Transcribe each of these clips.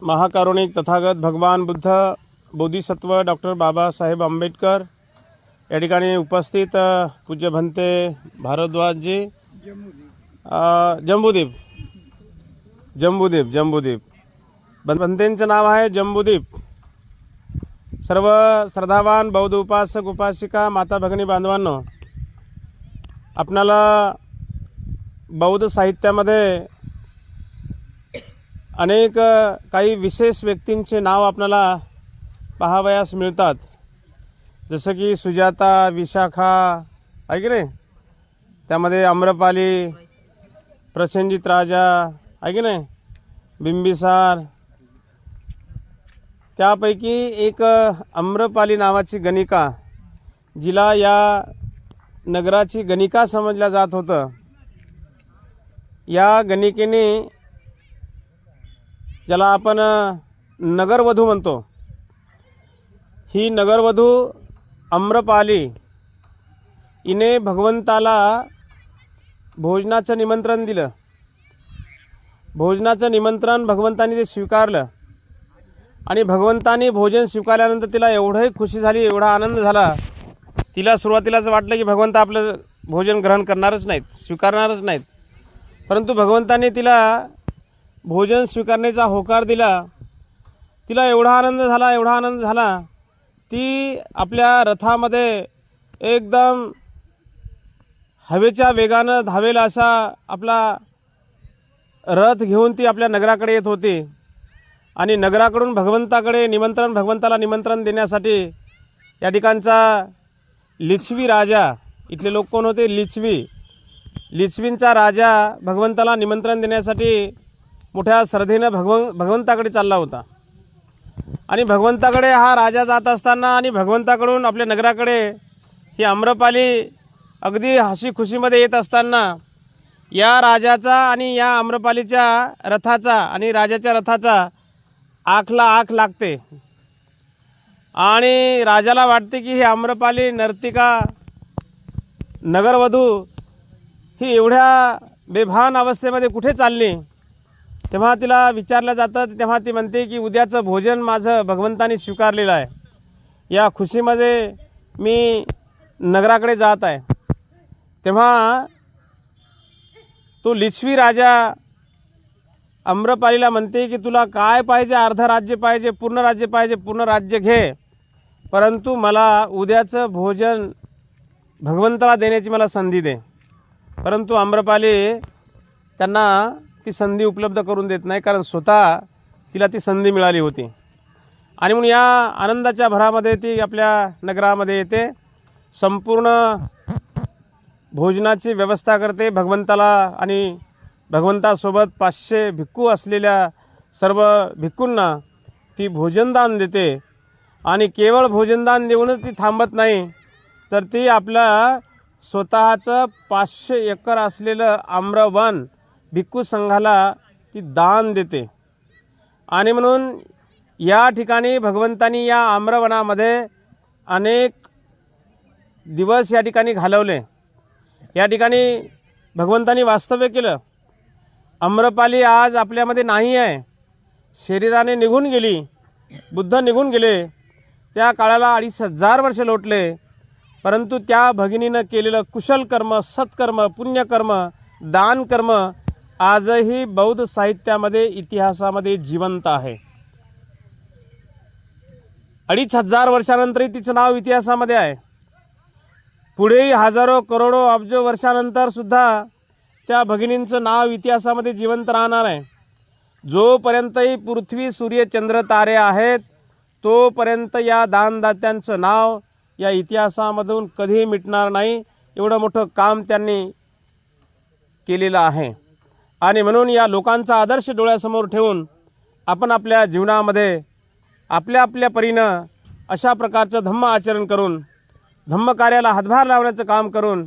महाकारुणिक तथागत भगवान बुद्ध बोधिसत्व डॉक्टर बाबासाहेब आंबेडकर या ठिकाणी उपस्थित पूज्य भंते भारद्वाजजी जम्बूदीप भंतेंचं नाव आहे जम्बूदीप। सर्व श्रद्धावान बौद्ध उपासक उपासिका माता भगिनी बांधवांनो, आपणाला बौद्ध साहित्यामध्ये अनेक काही विशेष व्यक्तींचे नाव आपल्याला पाहावयास मिळतात, जसं की सुजाता, विशाखा आहे की नाही, त्यामध्ये आम्रपाली, प्रसेनजित राजा आहे की नाही, बिंबिसार। त्यापैकी एक आम्रपाली नावाची गणिका, जिला या नगराची गणिका समजल्या जात होतं, या गणिकेने, ज्याला आपण नगरवधू म्हणतो, ही नगरवधू आम्रपाली हिने भगवंताला भोजनाचं निमंत्रण दिलं। भोजनाचं निमंत्रण भगवंताने ते स्वीकारलं आणि भगवंताने भोजन स्वीकारल्यानंतर तिला एवढी खुशी झाली, एवढा आनंद झाला, तिला सुरुवातीलाच वाटलं की भगवंत आपलं भोजन ग्रहण करणारच नाहीत, स्वीकारणारच नाहीत। परंतु भगवंताने तिला भोजन स्वीकारण्याचा होकार दिला। तिला एवढा आनंद झाला, ती आपल्या रथामध्ये एकदम हवेच्या वेगानं धावेल असा आपला रथ घेऊन ती आपल्या नगराकडे येत होती आणि नगराकडून भगवंताला निमंत्रण देण्यासाठी या ठिकाणचा लिच्छवी राजा, इथले लोक कोण होते, लिच्छवींचा राजा भगवंताला निमंत्रण देण्यासाठी मोठ्या श्रद्धेनं भगवंताकडे चालला होता। आणि भगवंताकडे हा राजा जात असताना आणि भगवंताकडून आपल्या नगराकडे ही आम्रपाली अगदी हसी खुशीमध्ये येत असताना या राजाचा आणि या आम्रपालीच्या रथाचा आणि राजाच्या रथाचा आखला आख लागते आणि राजाला वाटते की ही आम्रपाली नर्तिका नगरवधू ही एवढ्या बेभान अवस्थेमध्ये कुठे चालली। तेव्हा तिला विचारलं जातं, तेव्हा ती म्हणते की उद्याचं भोजन माझं भगवंताने स्वीकारलेलं आहे, या खुशीमध्ये मी नगराकडे जात आहे। तेव्हा तो लिच्छवी राजा आम्रपालीला म्हणते की तुला काय पाहिजे, अर्ध राज्य पाहिजे, पूर्ण राज्य पाहिजे, पूर्ण राज्य घे, परंतु मला उद्याचं भोजन भगवंताला देण्याची मला संधी दे। परंतु आम्रपाली त्यांना ती संधी उपलब्ध करून देत नाही, कारण स्वतः तिला ती संधी मिळाली होती। आणि म्हणून या आनंदाच्या भरामध्ये ती आपल्या नगरामध्ये येते, संपूर्ण भोजनाची व्यवस्था करते भगवंताला आणि भगवंतासोबत 500 भिक्खू असलेल्या सर्व भिक्खूंना ती भोजनदान देते। आणि केवळ भोजनदान देऊनच ती थांबत नाही, तर ती आपलं स्वतःचं 500 एकर असलेलं आम्रवन भिक्खू संघाला ती दान देते। आणि म्हणून या ठिकाणी भगवंतानी या आम्रवनामध्ये अनेक दिवस या ठिकाणी घालवले, या ठिकाणी भगवंतानी वास्तव्य केलं। आम्रपाली आज आपल्यामध्ये नाही आहे, शरीराने निघून गेली, बुद्ध निघून गेले, त्या काळाला 2500 वर्ष लोटले, परंतु त्या भगिनीनं केलेलं कुशल कर्म, सत्कर्म, पुण्यकर्म, दानकर्म आजही बौद्ध साहित्यामध्ये, इतिहासामध्ये जिवंत आहे। 2500 वर्षानंतरही तिचं नाव इतिहासामध्ये आहे, पुढेही हजारो करोडो अब्जो वर्षानंतर सुद्धा त्या भगिनींचं नाव इतिहासामध्ये जिवंत राहणार आहे। जोपर्यंतही पृथ्वी, सूर्य, चंद्र, तारे आहेत, तोपर्यंत या दानदात्यांचं नाव या इतिहासामधून कधीही मिटणार नाही, एवढं मोठं काम त्यांनी केलेलं आहे। आणि म्हणून या लोकांचा आदर्श डोळ्यासमोर ठेवून आपण आपल्या जीवनामध्ये आपल्या परीनं अशा प्रकारचं धम्म आचरण करून, धम्मकार्याला हातभार लावण्याचं काम करून,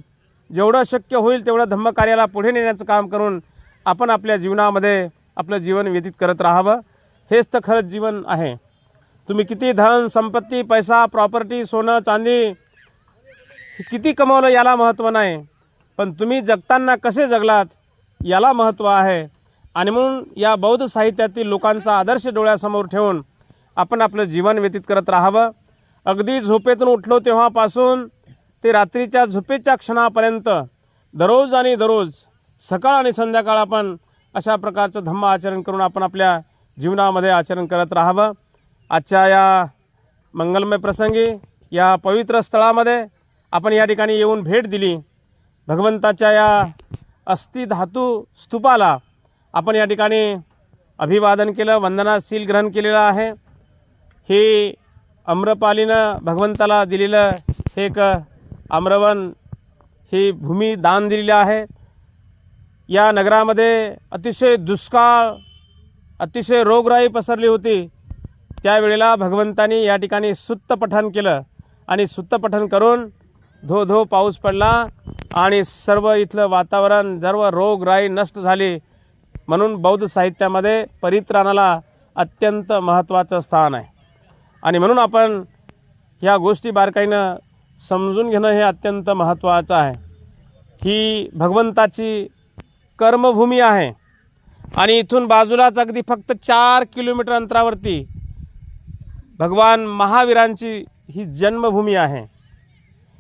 जेवढं शक्य होईल तेवढं धम्मकार्याला पुढे नेण्याचं काम करून आपण आपल्या जीवनामध्ये आपलं जीवन व्यतीत करत राहावं। हेच तर खरंच जीवन आहे। तुम्ही किती धन संपत्ती, पैसा, प्रॉपर्टी, सोनं चांदी किती कमवलं याला महत्त्व नाही, पण तुम्ही जगताना कसे जगलात याला महत्त्व आहे। आणि म्हणून या बौद्ध साहित्यातील लोकांचा आदर्श डोळ्यासमोर ठेवून आपण आपलं जीवन व्यतीत करत राहावं. अगदी झोपेतून उठलो तेव्हापासून ते रात्रीच्या झोपेच्या क्षणापर्यंत दररोज आणि दररोज सकाळ आणि संध्याकाळ आपण अशा प्रकारचं धम्म आचरण करून आपण आपल्या जीवनामध्ये आचरण करत राहावं. आजच्या या मंगलमय प्रसंगी या पवित्र स्थळामध्ये आपण या ठिकाणी येऊन भेट दिली. भगवंताच्या या अस्थिधातू स्तूपाला आपण या ठिकाणी अभिवादन केलं, वंदनाशील ग्रहण केलेलं आहे. हे आम्रपालीनं भगवंताला दिलेलं हे एक आम्रवन ही भूमी दान दिलेली आहे. या नगरामध्ये अतिशय दुष्काळ, अतिशय रोगराई पसरली होती. त्यावेळेला भगवंतानी या ठिकाणी सुत्त पठण केलं आणि सुत्त पठण करून धो धो पाऊस पडला आणि सर्व इथलं वातावरण, सर्व रोगराई नष्ट झाली. म्हणून बौद्ध साहित्यामध्ये परित्राणाला अत्यंत महत्त्वाचं स्थान आहे आणि म्हणून आपण ह्या गोष्टी बारकाईनं समजून घेणं हे अत्यंत महत्त्वाचं आहे. ही भगवंताची कर्मभूमी आहे आणि इथून बाजूलाच अगदी फक्त 4 किलोमीटर अंतरावरती भगवान महावीरांची ही जन्मभूमी आहे.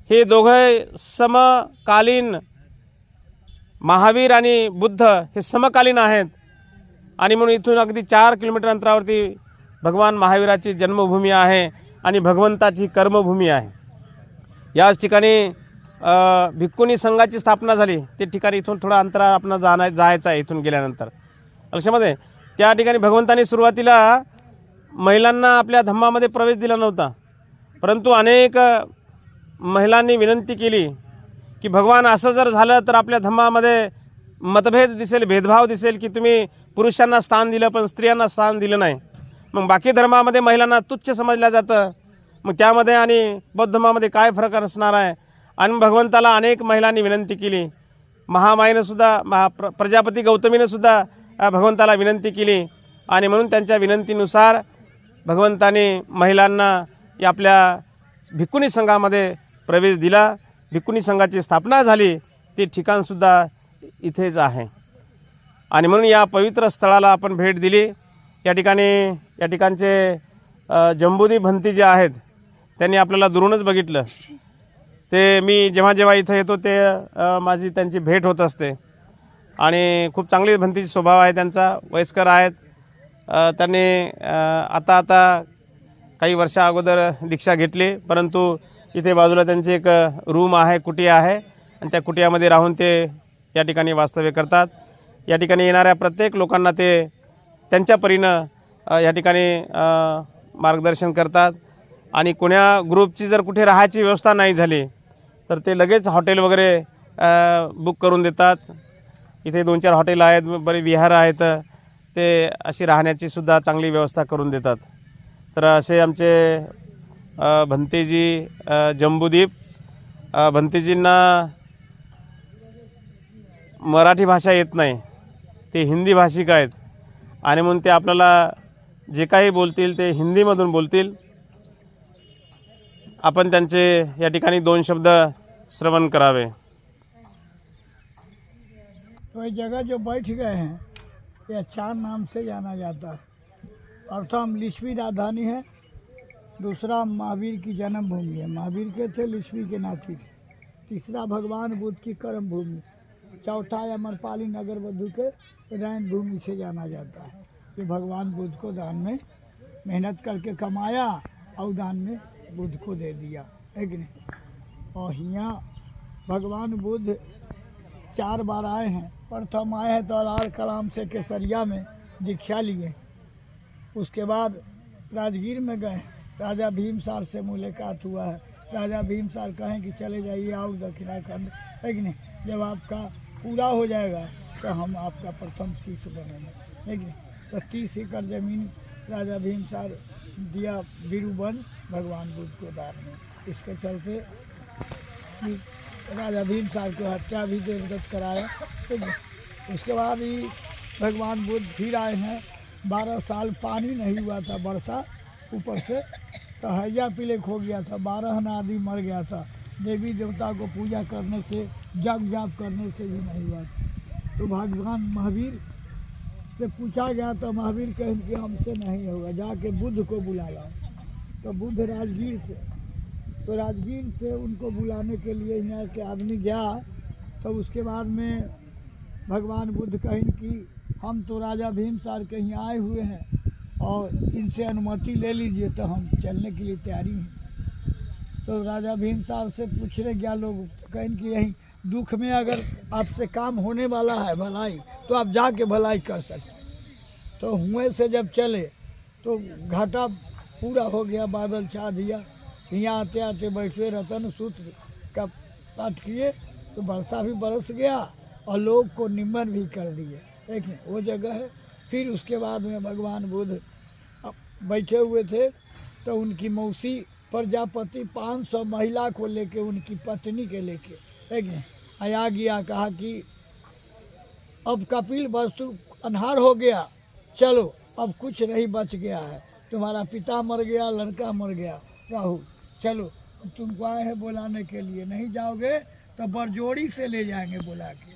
हे दोघे समकालीन, महावीर आणि बुद्ध हे समकालीन आहेत आणि म्हणून इथून अगदी 4 किलोमीटर अंतरावरती भगवान महावीराची जन्मभूमी आहे आणि भगवंताची कर्मभूमी आहे. याच ठिकाणी भिक्खुनी संघाची स्थापना झाली. ते ठिकाणी इथून थोडं अंतरावर आपण जायचं आहे. इथून गेल्यानंतर लक्षामध्ये त्या ठिकाणी भगवंतांनी सुरुवातीला महिलांना आपल्या धम्मामध्ये प्रवेश दिला नव्हता, परंतु अनेक महिलांनी विनंती केली की भगवान असं जर झालं तर आपल्या धम्मामध्ये मतभेद दिसेल, भेदभाव दिसेल की तुम्ही पुरुषांना स्थान दिलं पण स्त्रियांना स्थान दिलं नाही. मग बाकी धर्मामध्ये महिलांना तुच्छ समजलं जातं, मग त्यामध्ये आणि बौद्ध धर्मामध्ये काय फरक असणार आहे. आणि भगवंताला अनेक महिलांनी विनंती केली. महामाईनंसुद्धा प्रजापती गौतमीनंसुद्धा भगवंताला विनंती केली आणि म्हणून त्यांच्या विनंतीनुसार भगवंताने महिलांना आपल्या भिक्खुनी संघामध्ये प्रवेश दिला. भिक्खुनी संघाची स्थापना झाली. ते ठिकाणसुद्धा इथेच आहे आणि म्हणून या पवित्र स्थळाला आपण भेट दिली. या ठिकाणचे जंबुदीप भंती जे आहेत त्यांनी आपल्याला दुरूनच बघितलं. ते मी जेव्हा इथं येतो ते माझी त्यांची भेट होत असते आणि खूप चांगली भंतीची स्वभाव आहे त्यांचा. वयस्कर आहेत. त्यांनी आता काही वर्षा अगोदर दीक्षा घेतली, परंतु इथे बाजूला त्यांची एक रूम आहे, कुटिया आहे आणि त्या कुटियामध्ये राहून ते या ठिकाणी वास्तव्य करतात. या ठिकाणी येणाऱ्या प्रत्येक लोकांना ते त्यांच्या परीनं या ठिकाणी मार्गदर्शन करतात आणि कोण्या ग्रुपची जर कुठे राहायची व्यवस्था नाही झाली तर ते लगेच हॉटेल वगैरे बुक करून देतात. इथे 2-4 हॉटेल आहेत, बरे विहार आहेत, ते अशी राहण्याची सुद्धा चांगली व्यवस्था करून देतात. तर असे आमचे भंतेजी जंबुदीप. भंतेजींना मराठी भाषा येत नाही, ते हिंदी भाषिक आहेत आणि म्हणून ते आपल्याला जे काही बोलतील ते हिंदीमधून बोलतील. आपण त्यांचे या ठिकाणी 2 शब्द श्रवण करावे. वह जगह जो बैठ गए हैं यह 4 नाम से जाना जाता है. प्रथम लिच्छवी राजधानी है, दूसरा महावीर की जन्मभूमि है, महावीर के थे, लिच्छवी के नाती थे. तीसरा भगवान बुद्ध की कर्म भूमि, चौथा अमरपाली नगर वधु के रैन भूमि से जाना जाता है. ये भगवान बुद्ध को दान में मेहनत करके कमाया और दान में बुद्ध को दे दिया है कि नहीं. और यहाँ भगवान बुद्ध 4 बार आए हैं. प्रथम आए हैं तो अलाल कलाम से केसरिया में दीक्षा लिए. उसके बाद राजगीर में गए, राजा भीमसार से मुलाकात हुआ है. राजा भीमसार कहें कि चले जाइए और दक्षिणाखंड है कि नहीं. जब आपका पूरा हो जाएगा तो हम आपका प्रथम शिष्य बनेंगे है कि नहीं. तो 30 एकड़ ज़मीन राजा भीमसार दिया बीरूबन भगवान बुद्ध को दान में. इसके चलते राजा भीमसार को हत्या भी देवदत्त कराया. ठीक है. उसके बाद ही भगवान बुद्ध फिर आए हैं. 12 साल पानी नहीं हुआ था, वर्षा ऊपर से तो हैया पिलक हो गया था. 12 आदमी मर गया था. देवी देवता को पूजा करने से, जग जाप करने से भी नहीं हुआ. तो भगवान महावीर से पूछा गया तो महावीर कहें कि हमसे नहीं होगा, जाके बुद्ध को बुला लाओ। तो बुद्ध राजगीर से, तो राजगीर से उनको बुलाने के लिए यहाँ के आदमी गया। तो उसके बाद में भगवान बुद्ध कहें कि हम तो राजा भीमसार के यहाँ आए हुए हैं और इनसे अनुमति ले लीजिए तो हम चलने के लिए तैयारी हैं। तो राजा भीमसार से पूछने गया लोग, तो कहें कि यही दुख में अगर आपसे काम होने वाला है भलाई, तो आप जाके भलाई कर सकते। तो हुए से जब चले तो घाटा पूरा हो गया, बादल छा दिया। यहाँ आते आते बैठे रतन सूत्र का पाठ किए तो वर्षा भी बरस गया और लोग को निम्न भी कर दिए। देखिए वो जगह है। फिर उसके बाद में भगवान बुद्ध बैठे हुए थे तो उनकी मौसी प्रजापति 500 महिला को लेके, उनकी पत्नी के लेके, देखिए आया गया, कहा कि अब कपिल वस्तु अन्हार हो गया, चलो अब कुछ नहीं बच गया है, तुम्हारा पिता मर गया, लड़का मर गया, राहु चलो तुमको आए हैं बुलाने के लिए, नहीं जाओगे तो बरजोड़ी से ले जाएंगे बुला के।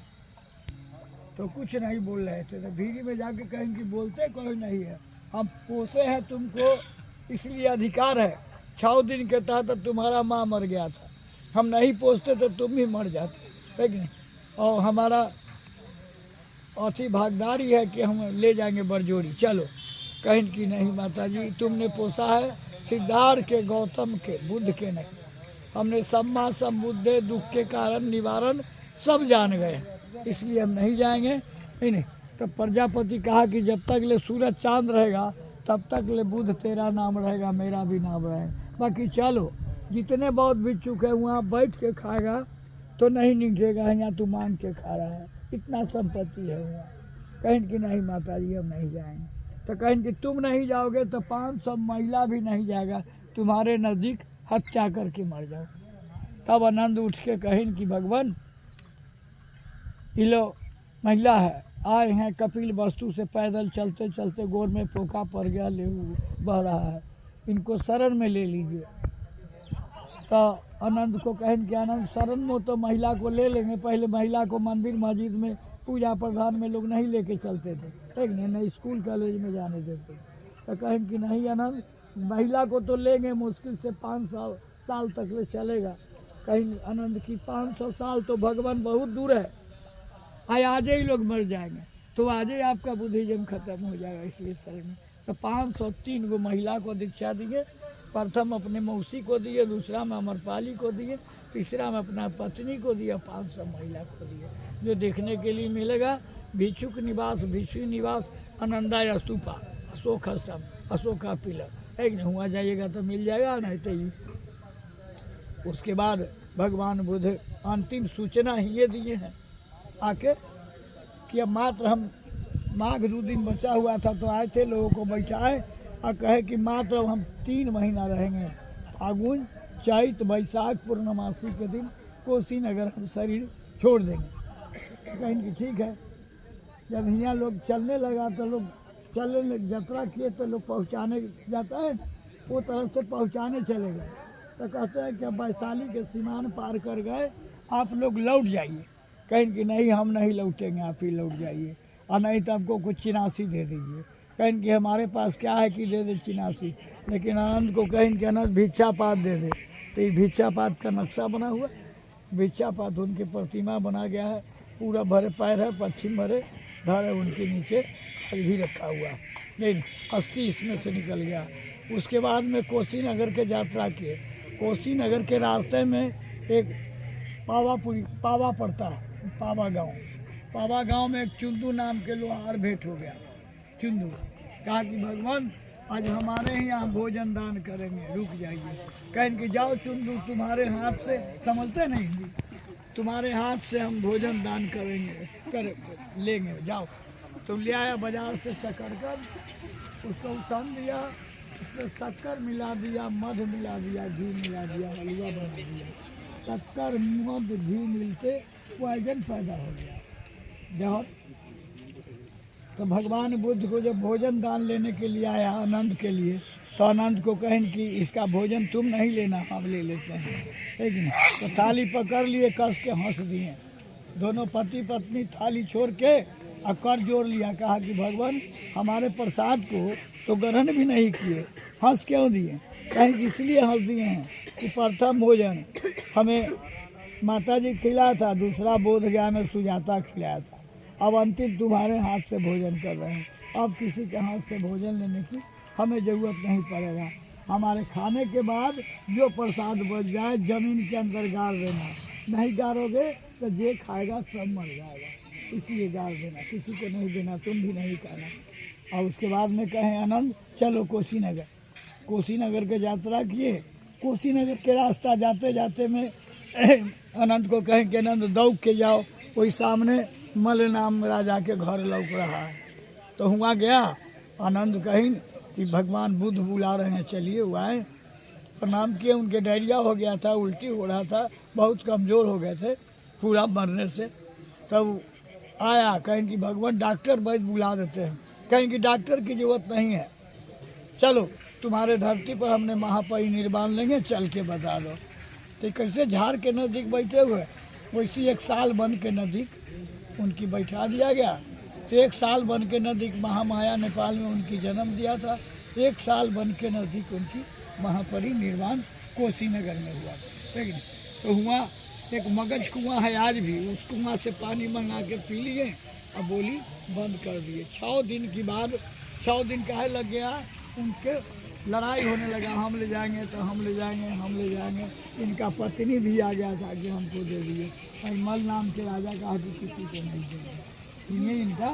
तो कुछ नहीं बोल रहे थे। तो भीड़ी में जाके कहें कि बोलते कोई नहीं है, हम पोसे हैं तुमको इसलिए अधिकार है, 6 दिन के तहत तुम्हारा माँ मर गया था, हम नहीं पोसते तो तुम भी मर जाते, ठीक नहीं, और हमारा अति भागदारी है कि हम ले जाएंगे बरजोड़ी, चलो। कहें कि नहीं माता जी, तुमने पोसा है सिद्धार्थ के, गौतम के, बुद्ध के नहीं, हमने सम्मा सम्बुद्धे दुख के कारण निवारण सब जान गए, इसलिए हम नहीं जाएंगे। नहीं तो प्रजापति कहा कि जब तक ले सूरज चांद रहेगा तब तक ले बुद्ध तेरा नाम रहेगा, मेरा भी नाम रहेगा, बाकी चलो जितने बहुत भिक्षुक है वहाँ बैठ के खाएगा तो नहीं निकलेगा, यहाँ तू मांग के खा रहा है, इतना संपत्ति है वहाँ। कहें कि नहीं माता जी हम नहीं जाएंगे। तो कहें कि तुम नहीं जाओगे तो 500 महिला भी नहीं जाएगा, तुम्हारे नज़दीक हत्या करके मर जाओ। तब आनंद उठ के कहें कि भगवान ये लो महिला है, आए हैं कपिल वस्तु से, पैदल चलते चलते गोर में फोका पड़ गया, ले बह रहा है, इनको शरण में ले लीजिए। तो आनंद को कहें कि आनंद शरण में तो महिला को ले लेंगे, पहले महिला को मंदिर मस्जिद में पूजा प्रधान में लोग नहीं लेके चलते थे, ठीक नहीं स्कूल कॉलेज में जाने देते। तो कहें कि नहीं आनंद, महिला को तो लेंगे, मुश्किल से 500 साल तक ले चलेगा। कहीं आनंद की 500 साल तो भगवान बहुत दूर है, आज ही लोग मर जाएंगे, तो आज ही आपका बुद्धिज्म खत्म हो जाएगा, इसलिए शरण में। तो 503 गो महिला को दीक्षा दिए, प्रथम अपने मौसी को दिए, दूसरा में अमरपाली को दिए, तीसरा में अपना पत्नी को दिया, 500 महिला को दिए। जो देखने के लिए मिलेगा भिक्षुक निवास, भिक्षु निवास, आनंदा या स्तूपा, अशोक स्तंभ, अशोका पिलर, एक नहीं हुआ जाइएगा तो मिल जाएगा, नहीं तो ही। उसके बाद भगवान बुद्ध अंतिम सूचना ही ये दिए हैं आके कि अब मात्र हम माघ 2 दिन बचा हुआ था तो आए थे, लोगों को बैठाए और कहे कि मात्र हम 3 महीना रहेंगे, फागुन चैत बैसाख पूर्णमासी के दिन कोशीनगर हम शरीर छोड़ देंगे। कहें कि ठीक है। जब यहाँ लोग चलने लगा तो लोग चलने यात्रा किए तो लोग पहुँचाने जाता है, वो तरफ से पहुँचाने चले गए। तो कहते हैं कि अब वैशाली के सीमान पार कर गए, आप लोग लौट जाइए। कहें कि नहीं हम नहीं लौटेंगे, आप ही लौट जाइए, और नहीं तो हमको कुछ चिनासी दे दीजिए। कहें कि हमारे पास क्या है कि दे दे चिनासी, लेकिन आनंद को कहें कि आनंद भिक्षापात दे दे। तो ये भिक्षापात का नक्शा बना हुआ, भिक्षापात उनकी प्रतिमा बना गया है, पूरा भरे पैर है, पश्चिम भरे धर है, उनके नीचे आज भी रखा हुआ, लेकिन 80 इसमें से निकल गया। उसके बाद में कोशीनगर के यात्रा किए। कोशीनगर के रास्ते में एक पावा पड़ता है, पावा गांव में एक चुंदू नाम के लोहार भेंट हो गया। चुंदू कहा कि भगवान आज हमारे ही यहाँ भोजन दान करेंगे, रुक जाइए। कहें कि जाओ चुंदू, तुम्हारे हाथ से, समझते नहीं हिंदी, तुम्हारे हाथ से हम भोजन दान करेंगे, लेंगे, जाओ। तो ले आया बाजार से शकरकर, उसको उसान दिया, उसमें शक्कर मिला दिया, मध मिला दिया, घी मिला दिया, हलवा बना दिया। शक्कर मध घी मिलते पॉइजन पैदा हो गया जहर। तो भगवान बुद्ध को जब भोजन दान लेने के लिए आया आनंद के लिए, तो आनंद को कहें कि इसका भोजन तुम नहीं लेना, हम ले लेते हैं, ठीक है। तो थाली पकड़ लिए, कस के हंस दिए। दोनों पति पत्नी थाली छोड़ के और कर जोड़ लिया, कहा कि भगवान हमारे प्रसाद को तो ग्रहण भी नहीं किए, हंस क्यों दिए? कहीं कि इसलिए हंस दिए हैं कि प्रथम भोजन हमें माता जी खिलाया था, दूसरा बोध गया में सुजाता खिलाया था, अब अंतिम तुम्हारे हाथ से भोजन कर रहे हैं, अब किसी के हाथ से भोजन लेने की हमें ज़रूरत नहीं पड़ेगा। हमारे खाने के बाद जो प्रसाद बच जाए जमीन के अंदर गाड़ देना, नहीं गाड़ोगे तो जे खाएगा सब मर जाएगा, इसलिए गाड़ देना, किसी को नहीं देना, तुम भी नहीं खाना। और उसके बाद में कहें आनंद चलो कुशीनगर, कुशीनगर के यात्रा किए। कुशीनगर के रास्ता जाते जाते में आनंद को कहें कि आनंद दौड़ के जाओ, वही सामने मल नाम राजा के घर लौक रहा है। तो हुआ गया, आनंद कहीं कि भगवान बुद्ध बुला रहे हैं, चलिए वो आए। प्रणाम किए, उनके डायरिया हो गया था, उल्टी हो रहा था, बहुत कमज़ोर हो गए थे पूरा मरने से। तब आया, कहें कि भगवान डॉक्टर वैद्य बुला देते हैं, कहें कि डॉक्टर की ज़रूरत नहीं है, चलो तुम्हारे धरती पर हमने महापरिनिर्वाण लेंगे, चल के बता दो। तो कैसे झाड़ के नज़दीक बैठे हुए, वैसी एक साल बन के नज़दीक उनकी बैठा दिया गया। तो एक साल बन के नज़दीक महामाया नेपाल में उनकी जन्म दिया था, एक साल बन के नज़दीक उनकी महापरिनिर्वाण कुशीनगर में हुआ, ठीक है। तो हुआ एक मगज कुआं है आज भी, उस कुआं से पानी मंगा के पी लिए और बोली बंद कर दिए। 6 दिन के बाद, 6 दिन काहे लग गया, उनके लड़ाई होने लगा, हम ले जाएंगे तो हम ले जाएंगे, हम ले जाएंगे। इनका पत्नी भी आ गया था कि हमको दे दिए, और मल नाम के राजा कहा कि किसी को नहीं देंगे, ये इनका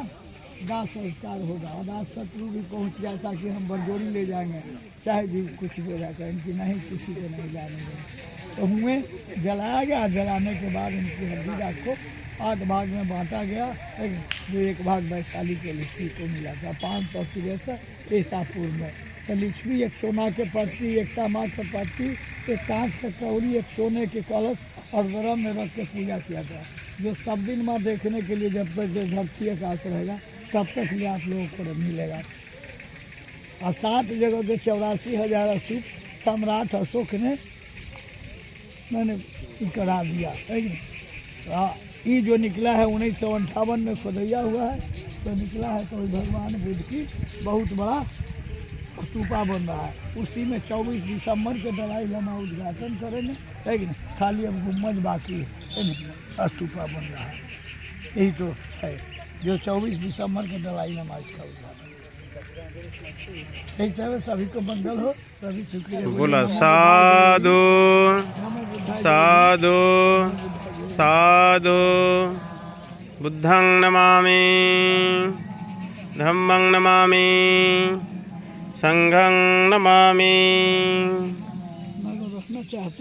दाह संस्कार होगा। और दास शत्रु भी पहुंच गया था कि हम बरजोरी ले जाएंगे, चाहे भी कुछ हो जाए, इनकी नहीं, किसी को नहीं जाने देंगे। तो हुए जलाया गया, जलाने के बाद इनकी हड्डी रात को 8 भाग में बांटा गया, जो एक भाग वैशाली के लिच्छवी को मिला था 563 ईसा पूर्व में। तो लिच्छवी एक सोना के पत्ती, एक तांबा के पत्ती, एक कांच का कौड़ी, एक सोने के कलश और द्रम में रख के पूजा किया था, जो सब दिन माँ देखने के लिए जब तक धरती आकाश रहेगा तब तक लिए आप लोगों को मिलेगा। और 7 जगह के 84,000 स्तूप सम्राट अशोक ने मैंने करा दिया, ये जो निकला है 1958 में खोदैया हुआ है, तो निकला है तो भगवान बुद्ध की बहुत बड़ा स्तूपा बन रहा है। उसी में 24 दिसंबर के दलाई लामा उद्घाटन करेंगे, लेकिन खाली अब गुम्बद बाकी है, स्तूपा बन रहा है, यही तो है जो 24 दिसंबर के दलाई लामा इसका उद्घाटन। यही सब सभी को मंगल हो, सभी सुखी रहो। बोला साधु साधु साधु। बुद्धं नमामि, धम्मं नमामि, संघं नमामि। रखना चाहते